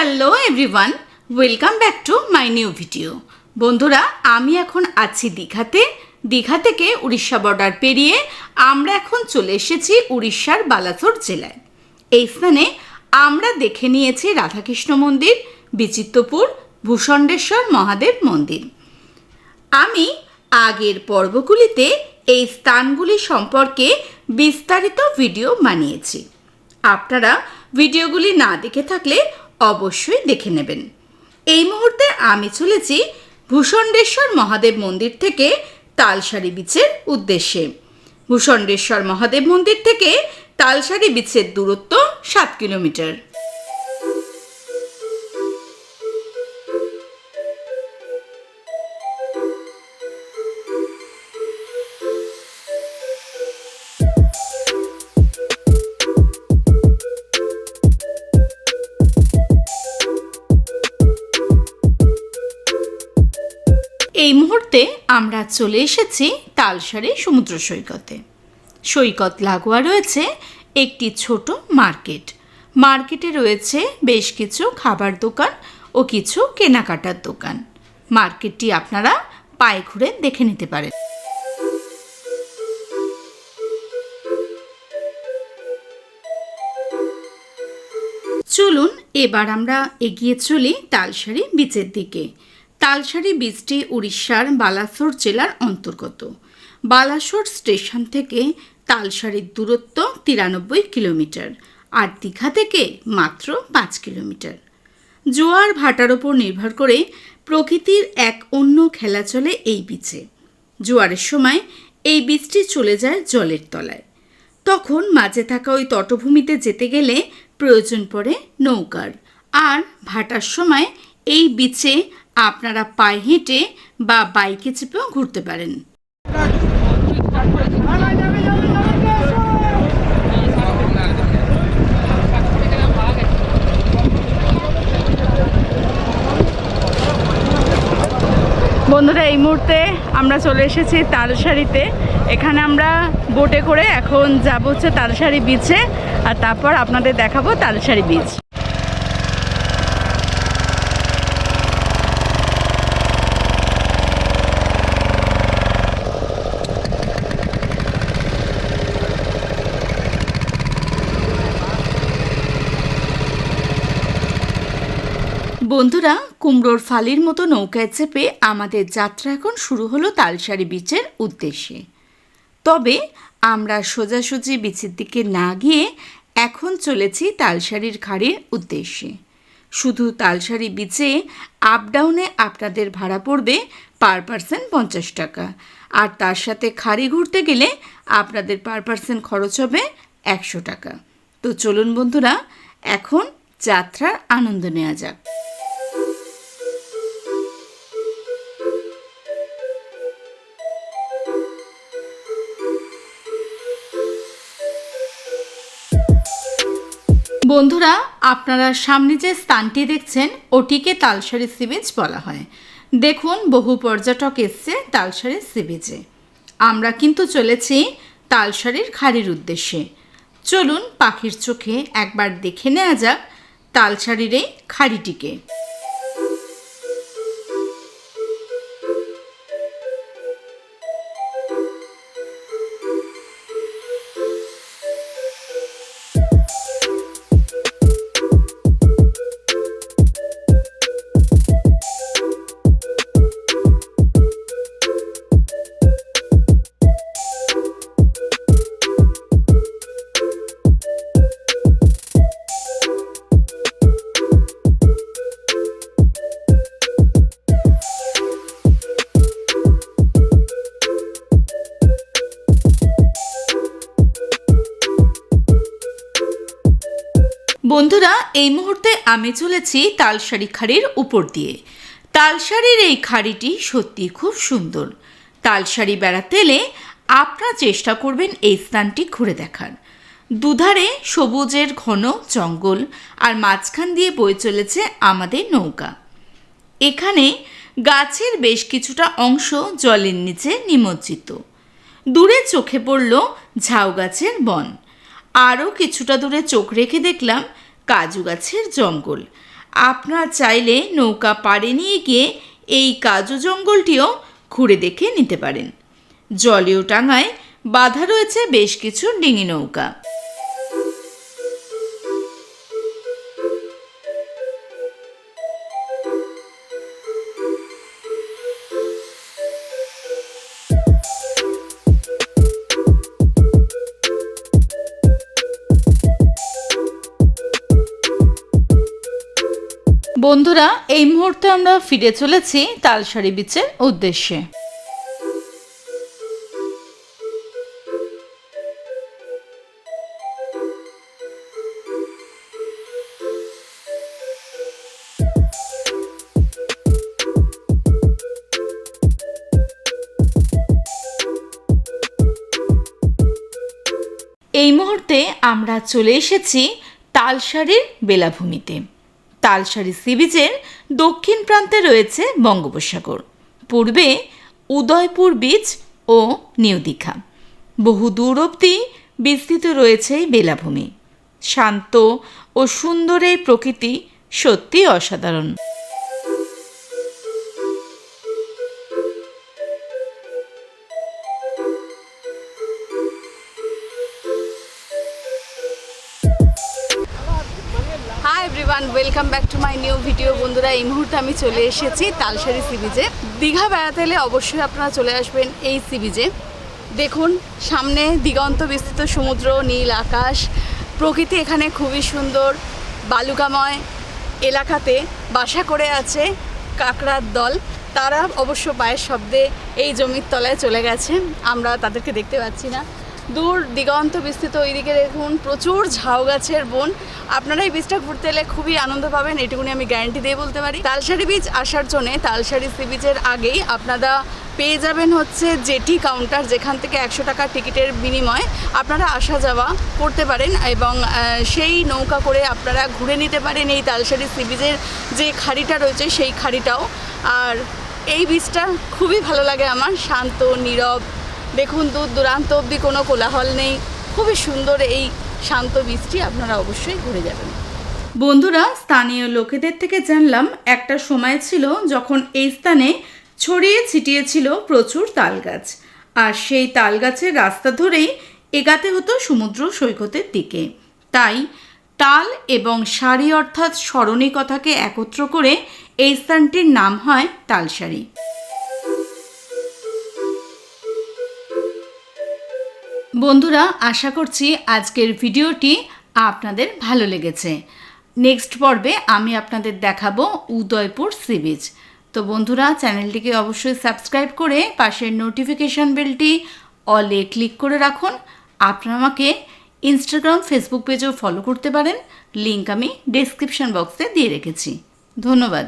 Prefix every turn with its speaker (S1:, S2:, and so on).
S1: Hello everyone, welcome back to my new video. বন্ধুরা, আমি এখন আছি দীঘাতে। দীঘা থেকে উড়িষ্যা বর্ডার পেরিয়ে আমরা এখন চলে এসেছি উড়িষ্যার বালাসোর জেলায়। এই স্থানে আমরা দেখে নিয়েছি রাধাকৃষ্ণ মন্দির, বিচিত্রপুর, ভূষণ্ডেশ্বর মহাদেব মন্দির। আমি আগের পর্বগুলিতে এই স্থানগুলি সম্পর্কে বিস্তারিত ভিডিও বানিয়েছি। আপনারা ভিডিওগুলি না দেখে থাকলে অবশ্যই দেখে নেবেন। এই মুহূর্তে আমি চলেছি ভূষণ্ডেশ্বর মহাদেব মন্দির থেকে তালসারি বিচের উদ্দেশ্যে। ভূষণ্ডেশ্বর মহাদেব মন্দির থেকে তালসারি বিচের দূরত্ব 7 কিলোমিটার। এই মুহূর্তে আমরা চলে এসেছি তালসারি সমুদ্র সৈকতে। সৈকত লাগোয়া রয়েছে একটি ছোট মার্কেট। মার্কেটে রয়েছে বেশ কিছু খাবার দোকান ও কিছু কেনাকাটার দোকান। মার্কেটটি আপনারা পায়ে ঘুরে দেখে নিতে পারেন। চলুন এবার আমরা এগিয়ে চলি তালসারি বিচের দিকে। তালসারি বিচটি উড়িষ্যার বালাসোর জেলার অন্তর্গত। বালাসোর স্টেশন থেকে তালসারির দূরত্ব 93 কিলোমিটার আর দীঘা থেকে মাত্র 5 কিলোমিটার। জোয়ার ভাটার ওপর নির্ভর করে প্রকৃতির এক অন্য খেলা চলে এই বিচে। জোয়ারের সময় এই বিচটি চলে যায় জলের তলায়। তখন মাঝে থাকা ওই তটভূমিতে যেতে গেলে প্রয়োজন পড়ে নৌকার। আর ভাটার সময় এই বিচে আপনারা পায়ে হেঁটে বা বাইকে চেপেও ঘুরতে পারেন। বন্ধুরা, এই মুহূর্তে আমরা চলে এসেছি তালসারিতে। এখানে আমরা বোটে করে এখন যাব হচ্ছে তালসারি বিচে, আর তারপর আপনাদের দেখাবো তালসারি বিচ। বন্ধুরা, কুমড়োর ফালির মতো নৌকায় চেপে আমাদের যাত্রা এখন শুরু হলো তালসারি বিচের উদ্দেশ্যে। তবে আমরা সোজাসুজি বিচের দিকে না গিয়ে এখন চলেছি তালসারির খাড়ির উদ্দেশ্যে। শুধু তালসারি বিচে আপ ডাউনে আপনাদের ভাড়া পড়বে পার পারসন 50 টাকা, আর তার সাথে খাড়ি ঘুরতে গেলে আপনাদের পার পারসন খরচ হবে 100 টাকা। তো চলুন বন্ধুরা, এখন যাত্রার আনন্দ নেওয়া যাক। বন্ধুরা, আপনারা সামনে যে স্থানটি দেখছেন ওটিকে তালসারি সি বিচ বলা হয়। দেখুন, বহু পর্যটক এসছে তালসারি সি বিচে। আমরা কিন্তু চলেছি তালসারির খাড়ির উদ্দেশ্যে। চলুন পাখির চোখে একবার দেখে নেওয়া যাক তালসারির এই খাড়িটিকে। বন্ধুরা, এই মুহূর্তে আমি চলেছি তালসারি খাড়ির উপর দিয়ে। তালসারির এই খাড়িটি সত্যি খুব সুন্দর। তালসারি বেড়াতে এলে আপনারা চেষ্টা করবেন এই স্থানটি ঘুরে দেখার। দুধারে সবুজের ঘন জঙ্গল, আর মাঝখান দিয়ে বয়ে চলেছে আমাদের নৌকা। এখানে গাছের বেশ কিছুটা অংশ জলের নিচে নিমজ্জিত। দূরে চোখে পড়ল ঝাউ গাছের বন। আরও কিছুটা দূরে চোখ রেখে দেখলাম কাজু গাছের জঙ্গল। আপনারা চাইলে নৌকা পাড়ে নিয়ে গিয়ে এই কাজু জঙ্গলটিও ঘুরে দেখে নিতে পারেন। জলীয় টাঙায় বাঁধা রয়েছে বেশ কিছু ডিঙি নৌকা। বন্ধুরা, এই মুহূর্তে আমরা ফিরে চলেছি তালসারি বিচের উদ্দেশ্যে। এই মুহূর্তে আমরা চলে এসেছি তালসারির বেলাভূমিতে। তালসারি সি বিচের দক্ষিণ প্রান্তে রয়েছে বঙ্গোপসাগর, পূর্বে উদয়পুর বিচ ও নিউ দীঘা। বহু দূর অবধি বিস্তৃত রয়েছে এই বেলাভূমি। শান্ত ও সুন্দর এই প্রকৃতি সত্যি অসাধারণ। Hi everyone, welcome back to my new video. বন্ধুরা, এই মুহূর্তে আমি চলে এসেছি তালসারি সি বিচে। দীঘা বেড়াতে এলে অবশ্যই আপনারা চলে আসবেন এই সি বিচে। দেখুন, সামনে দিগন্ত বিস্তৃত সমুদ্র, নীল আকাশ, প্রকৃতি এখানে খুবই সুন্দর। বালুকাময় এলাকাতে বাসা করে আছে কাঁকড়ার দল। তারা অবশ্য পায়ের শব্দে এই জমির তলায় চলে গেছে, আমরা তাদেরকে দেখতে পাচ্ছি না। দূর দিগন্ত বিস্তৃত, ওইদিকে দেখুন প্রচুর ঝাউ গাছের বন। আপনারা এই বিচটা ঘুরতে এলে খুবই আনন্দ পাবেন, এটুকুনি আমি গ্যারান্টি দিয়ে বলতে পারি। তালসারি বিচ আসার জন্যে তালসারি সি বিচের আগেই আপনারা পেয়ে যাবেন হচ্ছে জেটি কাউন্টার, যেখান থেকে 100 টাকার টিকিটের বিনিময়ে আপনারা আসা যাওয়া করতে পারেন এবং সেই নৌকা করে আপনারা ঘুরে নিতে পারেন এই তালসারি সি বিচের যে খাড়িটা রয়েছে সেই খাড়িটাও। আর এই বিচটা খুবই ভালো লাগে আমার, শান্ত নীরব। দেখুন, দূর দূরান্ত অবধি কোনো কোলাহল নেই, খুবই সুন্দর এই শান্ত বীজটি, আপনারা অবশ্যই ঘুরে যাবেন। বন্ধুরা, স্থানীয় লোকেদের থেকে জানলাম একটা সময় ছিল যখন এই স্থানে ছড়িয়ে ছিটিয়ে ছিল প্রচুর তাল গাছ, আর সেই তাল গাছের রাস্তা ধরেই এগাতে হতো সমুদ্র সৈকতের দিকে। তাই তাল এবং সারি অর্থাৎ স্মরণিকতাকে একত্র করে এই স্থানটির নাম হয় তালসারি। বন্ধুরা, আশা করছি আজকের ভিডিওটি আপনাদের ভালো লেগেছে। নেক্সট পর্বে আমি আপনাদের দেখাবো উদয়পুর সি বিচ। তো বন্ধুরা, চ্যানেলটিকে অবশ্যই সাবস্ক্রাইব করে পাশের নোটিফিকেশান বেলটি অলে ক্লিক করে রাখুন। আপনারা আমাকে ইনস্টাগ্রাম, ফেসবুক পেজেও ফলো করতে পারেন, লিঙ্ক আমি ডেসক্রিপশন বক্সে দিয়ে রেখেছি। ধন্যবাদ।